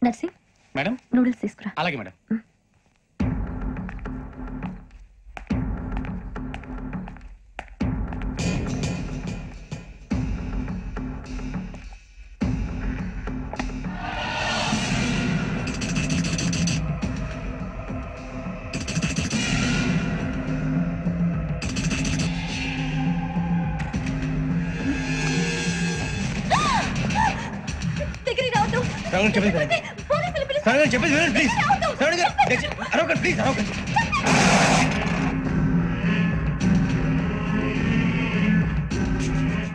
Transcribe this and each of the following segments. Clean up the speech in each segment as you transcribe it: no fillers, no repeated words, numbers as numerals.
Nursing madam noodles తీసుకురా. అలాగే madam.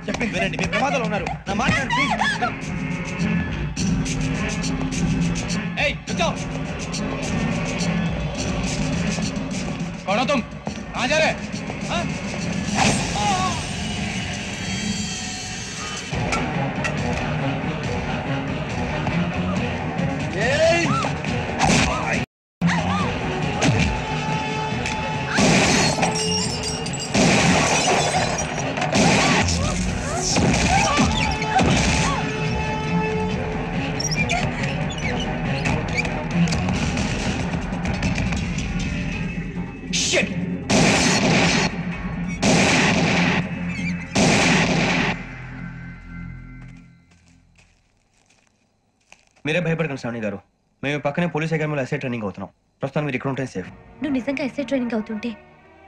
చెప్పింది వినండి, మీరు ప్రమాదంలో ఉన్నారు. నా మాట ప్లీజ్. ఏయ్ रुको कौन हो तुम? कहाँ जा रहे? हाँ? మీరే భయపడకండి శ్రావణి గారు, మేము పక్కనే పోలీస్ అకాడమీలో ఎస్ఐ ట్రైనింగ్ అవుతున్నాం. ప్రస్తుతం మీరు ఇక్కడ ఉంటే సేఫ్. నువ్వు నిజంగా ఎస్ఐ ట్రైనింగ్ అవుతుంటే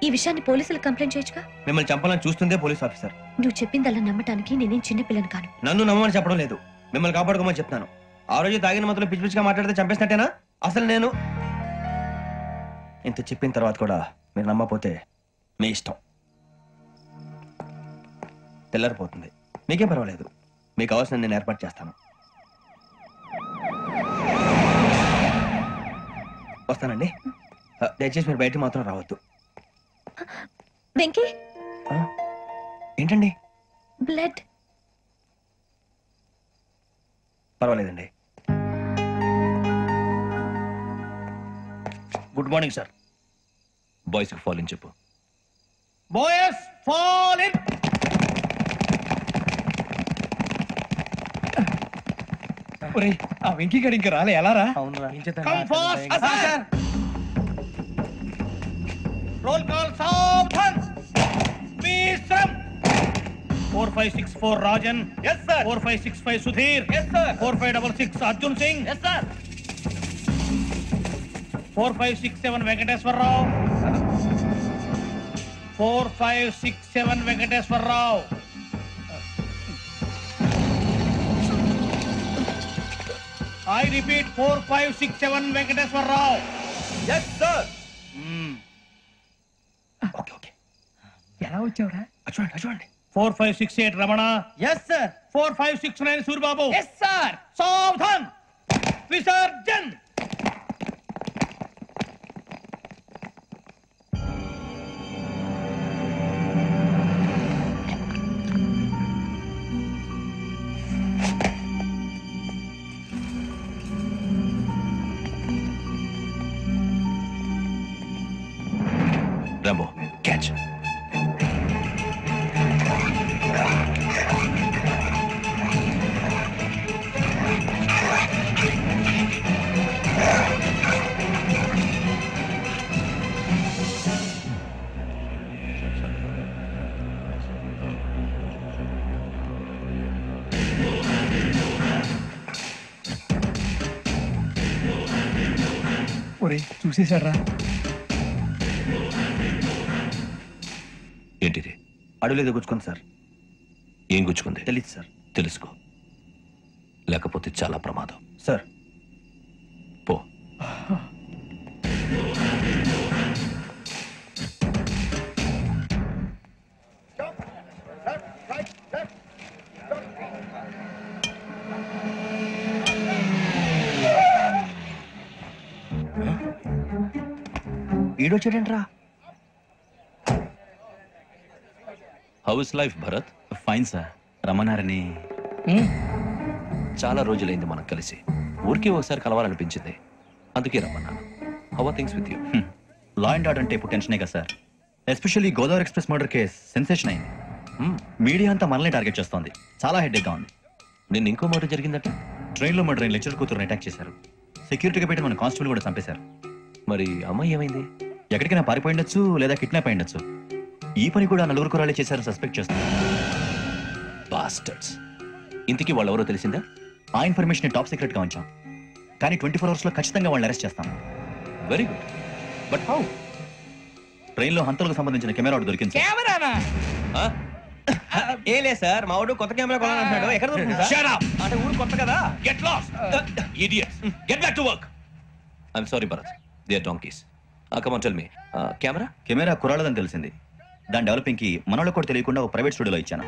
ఈ విషయాన్ని పోలీసులకు కంప్లైంట్ చేయొచ్చుగా. మిమ్మల్ని చంపాలని చూస్తుందే పోలీస్ ఆఫీసర్. నువ్వు చెప్పిందల్లా నమ్మటానికి నేనేం చిన్నపిల్లని కాను. నన్ను నమ్మమని చెప్పడం లేదు, మిమ్మల్ని కాపాడుకోమని చెప్తాను. ఆ రోజు తాగిన మత్తులో పిచ్చి పిచ్చిగా మాట్లాడితే చంపేసినట్టేనా? అసలు నేను ఇంత చెప్పిన తర్వాత కూడా మీరు నమ్మపోతే మీ ఇష్టం. తెల్లారిపోతుంది, మీకేం పర్వాలేదు. మీకు కావాల్సిన నేను ఏర్పాటు చేస్తాను. వస్తానండి. దయచేసి మీరు బయట మాత్రం రావద్దు. వెంకీ ఏంటండి? బ్లడ్. పర్వాలేదండి. Good morning sir. బాయ్స్ కి ఫాల్ ఇన్ చెప్పు. Boys fall in. ఒరేయ్ ఆ వెంకీ గడి ఇంకా రాలే, ఎలా రా? Come fast sir. Roll call సావధాన్. విశ్రమ్. 4564 Rajan. yes sir. 4565 Sudheer. yes sir. 4566 Arjun Singh. yes sir. 4567 Venkateswararao. 4567 Venkateswararao. I repeat 4567 Venkateswararao. yes sir. Okay okay. ఎలా వచ్చావురా? చూడండి. 4568 Ramana. yes sir. 4569 Suryababu. yes sir. సావధాన్. Visarjan. Rambo, catch. ఒరే చూసేశాడ్రా. ఏంటిది? అడుగులేదు గుచ్చుకుంది సార్. ఏం గుచ్చుకుంది? తెలీదు సార్. తెలుసుకో, లేకపోతే చాలా ప్రమాదం. సార్ పో. ఈడొచ్చాడేంట్రా? How is life Bharat? Fine sir. రమ్మన్నారని. చాలా రోజులైంది మనం కలిసి. ఊరికే ఒకసారి కలవాలనిపించింది, అందుకే రమ్మన్నాను. How are things with you? Law and order అంటే ఇప్పుడు టెన్షనే కదా sir. Especially Godavari express murder case sensation అయింది. మీడియా అంతా మనల్ని టార్గెట్ చేస్తోంది. చాలా హెడ్ఏక్గా ఉంది. నిన్న ఇంకో మర్డర్ జరిగిందట. ట్రైన్లో మా ట్రైన్ లెక్చర్ కూతురుని అటాక్ చేశారు. సెక్యూరిటీగా పెట్టి మన కానిస్టేబుల్ కూడా చంపేశారు. మరి అమ్మాయి ఏమైంది? ఎక్కడికైనా పారిపోయి ఉండొచ్చు లేదా కిడ్నాప్ అయి ఉండొచ్చు. ఈ పని కూడా 4 కుర్రాళ్ళే చేశారని సస్పెక్ట్ చేస్తారు. బాస్టర్స్. ఇంతకీ వాళ్ళు ఎవరో తెలిసిందా? ఆ ఇన్ఫర్మేషన్ టాప్ సీక్రెట్ గా ఉంచాం, కానీ 24 hours లో ఖచ్చితంగా వాళ్ళని అరెస్ట్ చేస్తాం. Very good. But how? ట్రైన్లో హంతలకు సంబంధించిన కెమెరా ఒకటి దొరికింది సార్. కెమెరానా? ఏం లేదు సార్, మా వాడు కొత్త కెమెరా కొనాలంటున్నాడు. ఎక్కడ దొరుకుతుంది సార్? Shut up! అంటే ఊరు కొత్త కదా. Get lost! Idiots! Get back to work! I'm sorry, Bharat. They are donkeys. Come on, tell me. Camera? Camera కుర్రాళ్ళదని తెలిసింది. దాని డెవలపింగ్ కి మనలో కూడా తెలియకుండా ఒక ప్రైవేట్ స్టూడియోలో ఇచ్చాను.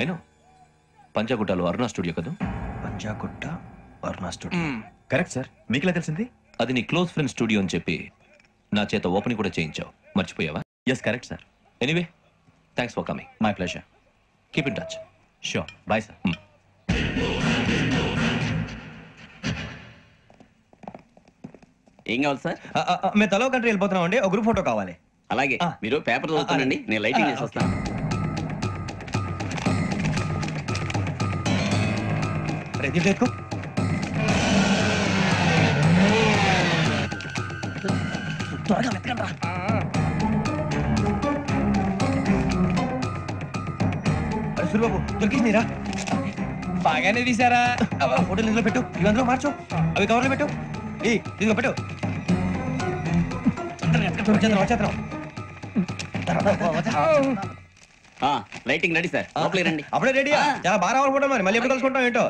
I know. పంజాగుట్టలో అరుణ స్టూడియో కదా? పంజాగుట్ట అరుణ స్టూడియో. Correct sir. మీకు ఎలా తెలిసింది? అది నీ క్లోజ్ ఫ్రెండ్ స్టూడియో అని చెప్పి నా చేత ఓపెనింగ్ కూడా చేయించావు. మర్చిపోయావా? Yes correct sir. Anyway, thanks for coming. My pleasure. Keep in touch. Sure. Bye sir. ఏం కావాలి సార్? మేము తలో కంట్రీ వెళ్ళిపోతున్నాం అండి. ఒక గ్రూప్ ఫోటో కావాలి. అలాగే మీరు పేపర్ చదువుతానండి, నేను లైటింగ్ చేసి వస్తాను. రెడీ చేసుకో. త్వరగా వెతకండి రా. సూరిబాబు దొరికిందిరా. బాగానే తీసారా? ఫోటోలు ఇందులో పెట్టు, ఇవి అందులో మార్చు, అవి కవర్లో పెట్టు. ఇదిగో పెట్టు. వచ్చేద్దాం. లైటింగ్ రెడీ సార్, లోపలికి రండి. అప్పుడే రెడీ? చాలా బాగా రావాలి ఫోటో. మరి మళ్ళీ ఎప్పుడు కలుసుకుంటాం ఏంటో.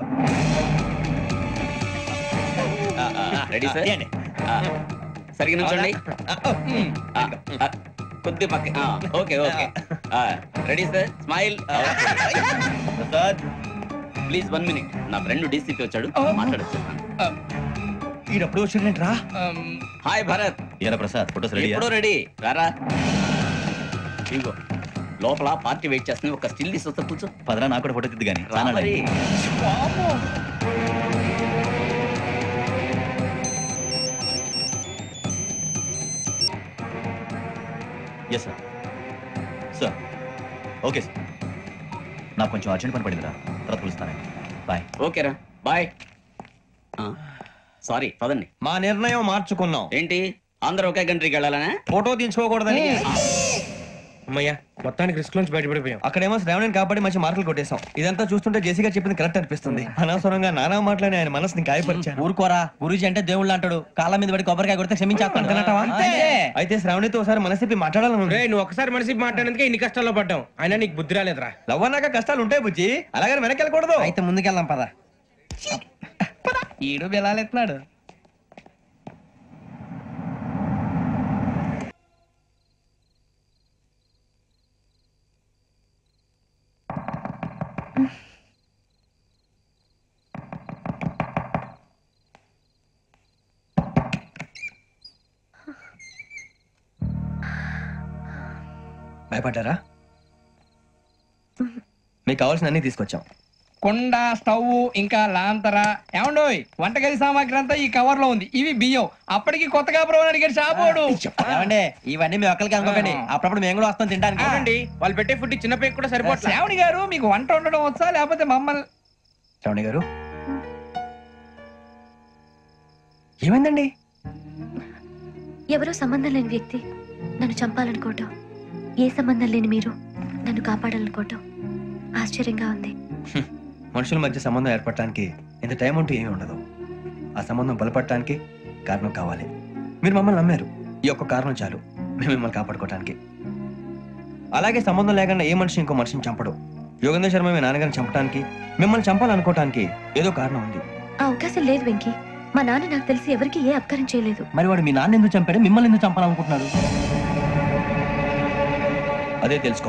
Ready sir. సరిగ్గా నుంచోండి. కొద్ది పక్క. Okay okay. Ready sir. Smile. Sir please 1 minute. నా ఫ్రెండ్ డీసీపీ వచ్చాడు, మాట్లాడొచ్చు. ఈడప్పుడు వచ్చిందంటరా. హాయ్ భరత్. ఏరా ప్రసాద్, ఫోటోస్ రెడీ? ఎప్పుడో రెడీ. రారా. ఇదిగో లోపల పార్టీ వెయిట్ చేస్తుంది. ఒక స్టిల్ తీసి వస్తా, కూర్చో. పదరా, నాకు కూడా ఫోటో తిద్దు కానీ. రా మరి. Yes sir. Sir okay sir. నాకు కొంచెం అర్జెంట్ పని పడిందిరా, తర్వాత పిలుస్తానండి. బాయ్. ఓకేరా, బాయ్. సారీ, పదండి. మా నిర్ణయం మార్చుకున్నాం. ఏంటి అందరూ ఒకే కంట్రీకి వెళ్ళాలనే? ఫోటో తీసుకోకూడదని. అమ్మయ్యా, మొత్తానికి రిస్క్ నుంచి బయటపడిపోయాం. అక్కడేమో శ్రావణిని కాబట్టి మంచి మార్కులు కొట్టేశాం. ఇదంతా చూస్తుంటే జేసీగా చెప్పింది కరెక్ట్ అనిపిస్తుంది. అనవసరంగా నానా మాటలని ఆయన మనసుని గాయపరిచాను. ఊరుకోరా, గురూజీ అంటే దేవుళ్ళు అంటాడు. కాళ్ళ మీద పడి కొబ్బరికాయ కొడితే క్షమించాకంటావా? అయితే శ్రావణితో ఒకసారి మనసిప్పి మాట్లాడాలను. నువ్వు ఒకసారి మనిషి మాట్లాడేందుకే ఇన్ని కష్టాల్లో పడ్డాం. అయినా నీకు బుద్ధి రాలేదురా. లవ్ అన్నాక కష్టాలు ఉంటాయి బుజ్జి, అలాగని వెనక్కి వెళ్ళకూడదు. అయితే ముందుకెళ్దాం పద. ఈడు బిలాలెత్తున్నాడు. భయపడ్డారా? మీకు కావాల్సిన అన్ని తీసుకొచ్చాం. కుండ, స్టవ్, ఇంకా లాంతర. ఏమండోయ్, వంటగది సామాగ్రి అంతా ఈ కవర్ లో ఉంది. ఇవి బియ్యం. అప్పటికి కొత్తగా అడిగాడు షాపోడు. ఏమండి, ఇవన్నీ మీ ఒక్కరికి అనుకోకండి, అప్పుడప్పుడు మేము కూడా వస్తాం తినడానికి. వాళ్ళు పెట్టే ఫుడ్ చిన్న పేరు కూడా సరిపోతుంది. శ్రావణి గారు, మీకు వంట ఉండడం వచ్చా లేకపోతే మమ్మల్ని? శ్రావణి గారు ఏమైందండి? ఎవరో సంబంధం లేని వ్యక్తి నన్ను చంపాలనుకోవటం, ఏ సంబంధం లేని మీరు నన్ను కాపాడాలనుకోవటం ఆశ్చర్యంగా ఉంది. మనుషుల మధ్య సంబంధం ఏర్పడటానికి ఇంత టైం ఉంటూ ఏమీ ఉండదు. ఆ సంబంధం బలపడటానికి కారణం కావాలి. మీరు మమ్మల్ని నమ్మారు, ఈ ఒక్క కారణం చాలు మేము మిమ్మల్ని కాపాడుకోవటానికి. అలాగే సంబంధం లేకుండా ఏ మనిషి ఇంకో మనిషిని చంపడు. యోగేంద్ర శర్మ మీ నాన్నగారిని చంపడానికి, మిమ్మల్ని చంపాలనుకోవటానికి ఏదో కారణం ఉంది. ఆ అవకాశం లేదు వెంకీ. మా నాన్న నాకు తెలిసి ఎవరికి ఏ అపకారం చేయలేదు. మరి వాడు మీ నాన్న ఎందుకు చంపాడు, మిమ్మల్ని ఎందుకు చంపాలనుకుంటున్నాడు? అదే తెలుసుకో.